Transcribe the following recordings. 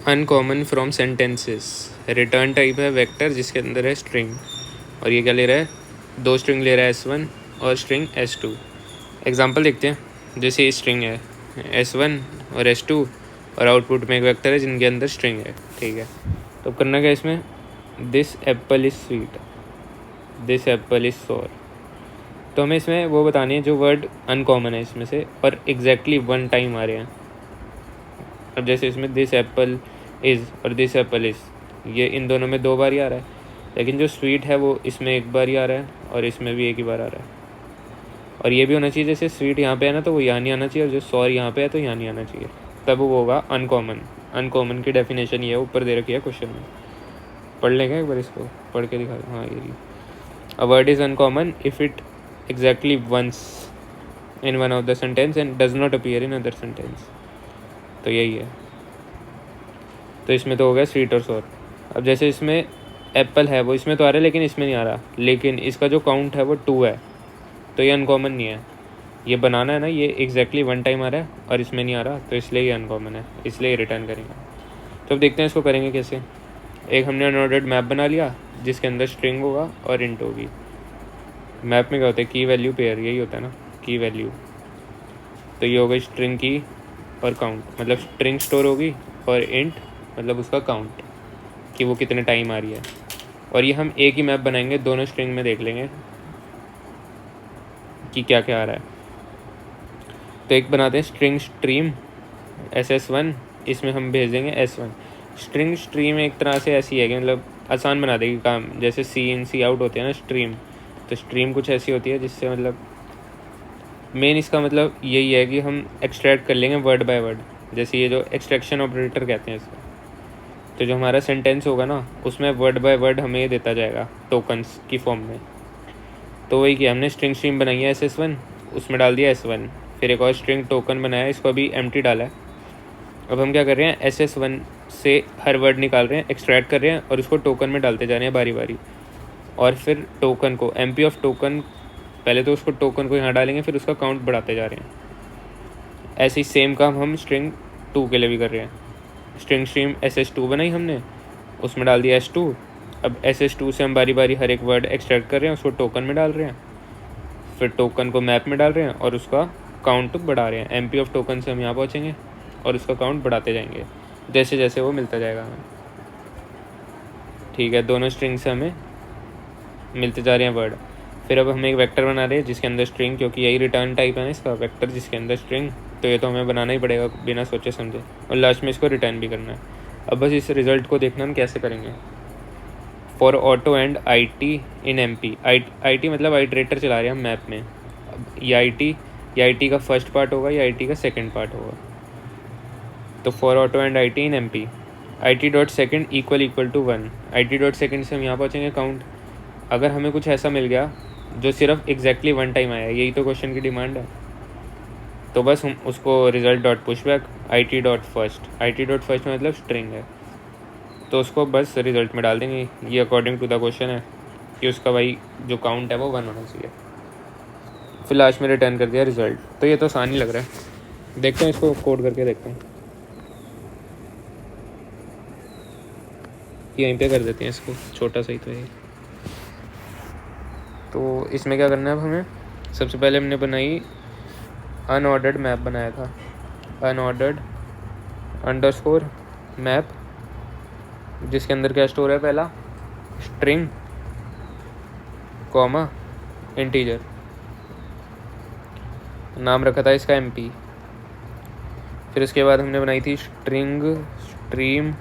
Uncommon from sentences. Return type है vector जिसके अंदर है स्ट्रिंग, और ये क्या ले रहा है, 2 स्ट्रिंग ले रहा है S1 और स्ट्रिंग S2। एग्जांपल देखते हैं। जैसे ये स्ट्रिंग है S1 और S2 और आउटपुट में एक वेक्टर है जिनके अंदर स्ट्रिंग है, ठीक है। तो करना क्या इसमें, this Apple is sweet, this Apple is सोर। तो हमें इसमें वो बतानी है जो वर्ड अनकॉमन है इसमें से और एग्जैक्टली 1 टाइम आ रहे हैं। अब जैसे इसमें दिस एप्पल इज़ और दिस एप्पल इज़, ये इन दोनों में 2 बार ही आ रहा है, लेकिन जो स्वीट है वो इसमें 1 बार ही आ रहा है और इसमें भी 1 ही बार आ रहा है। और ये भी होना चाहिए, जैसे स्वीट यहाँ पे है ना तो वो यहाँ नहीं आना चाहिए, और जो सॉर यहाँ पे है तो यहाँ नहीं आना चाहिए, तब वो होगा अनकॉमन। अनकॉमन की डेफिनेशन ये ऊपर दे रखी है क्वेश्चन में, पढ़ लेंगे एक बार इसको, पढ़ के दिखा। हाँ ये a word is uncommon if it exactly once in one of the sentence and does not appear in other sentence. तो यही है। तो इसमें तो हो गया स्वीट और सोर। अब जैसे इसमें एप्पल है वो इसमें तो आ रहा है लेकिन इसमें नहीं आ रहा, लेकिन इसका जो काउंट है वो 2 है, तो ये अनकॉमन नहीं है। ये बनाना है ना, ये एग्जैक्टली 1 टाइम आ रहा है और इसमें नहीं आ रहा, तो इसलिए ये अनकॉमन है, इसलिए रिटर्न करेंगे। तो अब देखते हैं इसको करेंगे कैसे। एक हमने अनऑर्डर्ड मैप बना लिया जिसके अंदर स्ट्रिंग होगा और इंट होगी। मैप में क्या होता है, की वैल्यू पेयर, यही होता है ना, की वैल्यू। तो ये हो गई स्ट्रिंग की और काउंट, मतलब स्ट्रिंग स्टोर होगी, और इंट मतलब उसका काउंट कि वो कितने टाइम आ रही है। और ये हम एक ही मैप बनाएंगे, दोनों स्ट्रिंग में देख लेंगे कि क्या क्या आ रहा है। तो एक बनाते हैं स्ट्रिंग स्ट्रीम SS1, इसमें हम भेज देंगे S1। स्ट्रिंग स्ट्रीम एक तरह से ऐसी है कि मतलब आसान बना देगी काम, जैसे सी इन सी आउट होते हैं ना स्ट्रीम, तो स्ट्रीम कुछ ऐसी होती है जिससे मतलब मेन इसका मतलब यही है कि हम एक्सट्रैक्ट कर लेंगे वर्ड बाय वर्ड, जैसे ये जो एक्सट्रैक्शन ऑपरेटर कहते हैं इसको। तो जो हमारा सेंटेंस होगा ना उसमें वर्ड बाय वर्ड हमें ये देता जाएगा टोकन्स की फॉर्म में। तो वही किया हमने, स्ट्रिंग स्ट्रीम बनाई है SS1, उसमें डाल दिया S1, फिर एक और स्ट्रिंग टोकन बनाया, इसको अभी एम्प्टी डाला है। अब हम क्या कर रहे हैं, SS1 से हर वर्ड निकाल रहे हैं, एक्सट्रैक्ट कर रहे हैं और उसको टोकन में डालते जा रहे हैं बारी बारी। और फिर टोकन को MP ऑफ टोकन, पहले तो उसको टोकन को यहाँ डालेंगे फिर उसका काउंट बढ़ाते जा रहे हैं। ऐसे ही सेम काम हम स्ट्रिंग 2 के लिए भी कर रहे हैं। स्ट्रिंग स्ट्रीम SS2 बनाई हमने, उसमें डाल दिया S2। अब SS2 से हम बारी बारी हर एक वर्ड एक्सट्रैक्ट कर रहे हैं, उसको टोकन में डाल रहे हैं, फिर टोकन को मैप में डाल रहे हैं और उसका काउंट बढ़ा रहे हैं। MP ऑफ टोकन से हम यहाँ पहुँचेंगे और उसका काउंट बढ़ाते जाएंगे जैसे जैसे वो मिलता जाएगा हमें, ठीक है। दोनों स्ट्रिंग से हमें मिलते जा रहे हैं वर्ड। फिर अब हम एक वेक्टर बना रहे हैं जिसके अंदर स्ट्रिंग, क्योंकि यही रिटर्न टाइप है ना इसका, वेक्टर जिसके अंदर स्ट्रिंग, तो ये तो हमें बनाना ही पड़ेगा बिना सोचे समझे, और लास्ट में इसको रिटर्न भी करना है। अब बस इस रिज़ल्ट को देखना हम कैसे करेंगे। For auto and IT in MP, IT मतलब आइटरेटर चला रहे हैं हम मैप में। अब ये IT का फर्स्ट पार्ट होगा, या IT का सेकेंड पार्ट होगा। तो for auto and IT in MP, IT dot second equal to 1। IT dot second से हम यहाँ पहुँचेंगे काउंट। अगर हमें कुछ ऐसा मिल गया जो सिर्फ एग्जैक्टली 1 टाइम आया, यही तो क्वेश्चन की डिमांड है, तो बस हम उसको result dot pushback IT dot first मतलब स्ट्रिंग है, तो उसको बस रिजल्ट में डाल देंगे। ये अकॉर्डिंग टू द क्वेश्चन है कि उसका भाई जो काउंट है वो 1 होना चाहिए। फिर लास्ट में रिटर्न कर दिया रिजल्ट। तो ये तो आसान ही लग रहा है, देखते हैं इसको कोड करके देखते हैं। यहीं पे कर देते हैं इसको, छोटा सा ही तो है। तो इसमें क्या करना है अब हमें, सबसे पहले हमने बनाई अनऑर्डर्ड मैप बनाया था, अनऑर्डर्ड अंडरस्कोर मैप, जिसके अंदर क्या स्टोर है, पहला स्ट्रिंग कॉमा इंटीजर, नाम रखा था इसका MP। फिर उसके बाद हमने बनाई थी स्ट्रिंग स्ट्रीम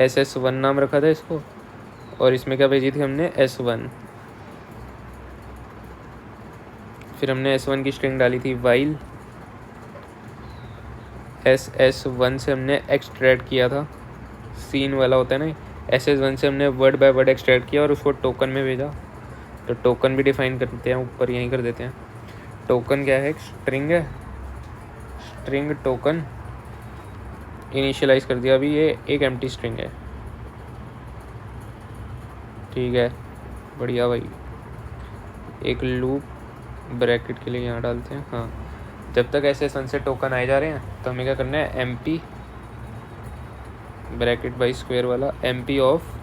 SS1, नाम रखा था इसको, और इसमें क्या भेजी थी हमने, S1। फिर हमने S1 की स्ट्रिंग डाली थी वाइल, SS1 से हमने एक्सट्रैक्ट किया था, सीन वाला होता है ना, SS1 से हमने वर्ड बाय वर्ड एक्सट्रैक्ट किया और उसको टोकन में भेजा। तो टोकन भी डिफाइन करते हैं, ऊपर यहीं कर देते हैं। टोकन क्या है, एक स्ट्रिंग है, स्ट्रिंग टोकन इनिशियलाइज कर दिया। अभी ये एक एम्प्टी स्ट्रिंग है, ठीक है, बढ़िया भाई। एक लूप ब्रैकेट के लिए यहाँ डालते हैं, हाँ। जब तक SS1 से टोकन आए जा रहे हैं तो हमें क्या करना है, MP ब्रैकेट बाई स्क्वायर वाला MP ऑफ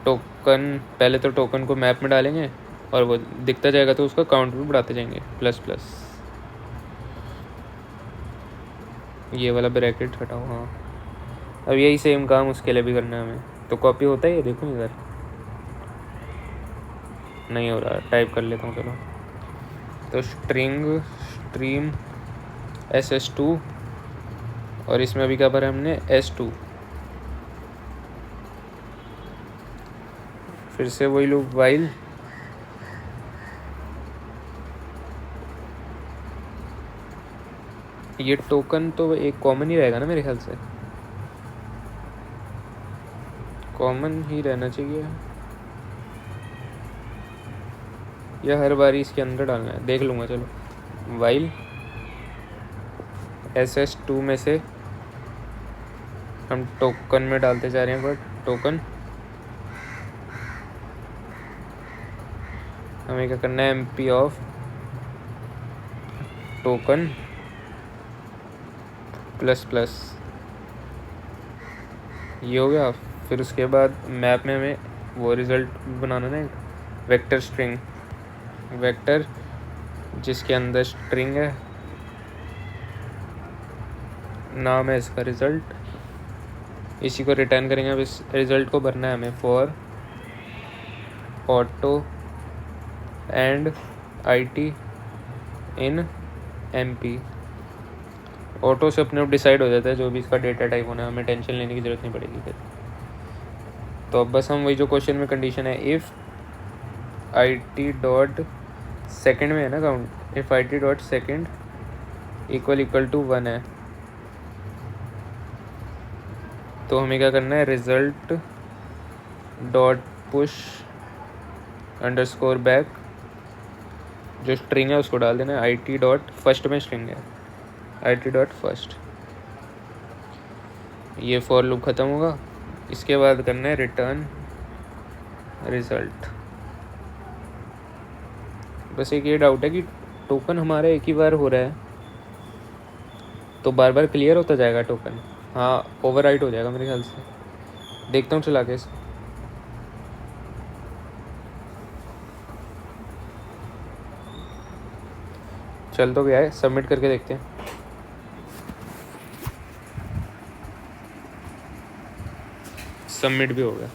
टोकन, पहले तो टोकन को मैप में डालेंगे और वो दिखता जाएगा तो उसका काउंट भी बढ़ाते जाएंगे प्लस प्लस। ये वाला ब्रैकेट हटाओ। हाँ, अब यही सेम काम उसके लिए भी करना है हमें। तो कॉपी होता है ये, देखो इधर नहीं हो रहा, टाइप कर लेता हूँ चलो। तो स्ट्रिंग स्ट्रीम SS2 और इसमें अभी क्या भरा हमने S2। फिर से वही लूप वाइल ये टोकन तो एक कॉमन ही रहेगा ना मेरे ख्याल से, कॉमन ही रहना चाहिए या हर बारी इसके अंदर डालना है, देख लूँगा चलो। वाइल SS2 में से हम टोकन में डालते जा रहे हैं, बट टोकन हमें क्या करना है, MP of token plus plus, ये हो गया। फिर उसके बाद मैप में हमें वो रिज़ल्ट बनाना ना, एक वेक्टर स्ट्रिंग, वेक्टर जिसके अंदर स्ट्रिंग है, नाम है इसका रिज़ल्ट, इसी को रिटर्न करेंगे। अब इस रिज़ल्ट को भरना है हमें for auto and IT in MP। Auto से अपने आप डिसाइड हो जाता है जो भी इसका डेटा टाइप होना है, हमें टेंशन लेने की ज़रूरत नहीं पड़ेगी फिर। तो अब बस हम वही जो क्वेश्चन में कंडीशन है, इफ़ IT डॉट सेकेंड में है ना count, if IT dot second equal to 1 है, तो हमें क्या करना है, result dot push underscore back, जो स्ट्रिंग है उसको डाल देना है, IT डॉट फर्स्ट में स्ट्रिंग है, IT डॉट फर्स्ट। ये फॉर लूप ख़त्म होगा। इसके बाद करना है रिटर्न रिज़ल्ट। बस एक ये डाउट है कि टोकन हमारा एक ही बार हो रहा है तो बार बार क्लियर होता जाएगा टोकन? हाँ, ओवरराइट हो जाएगा मेरे ख्याल से। देखता हूँ चला के इसको। चल तो गया है, सबमिट करके देखते हैं। सबमिट भी हो गया।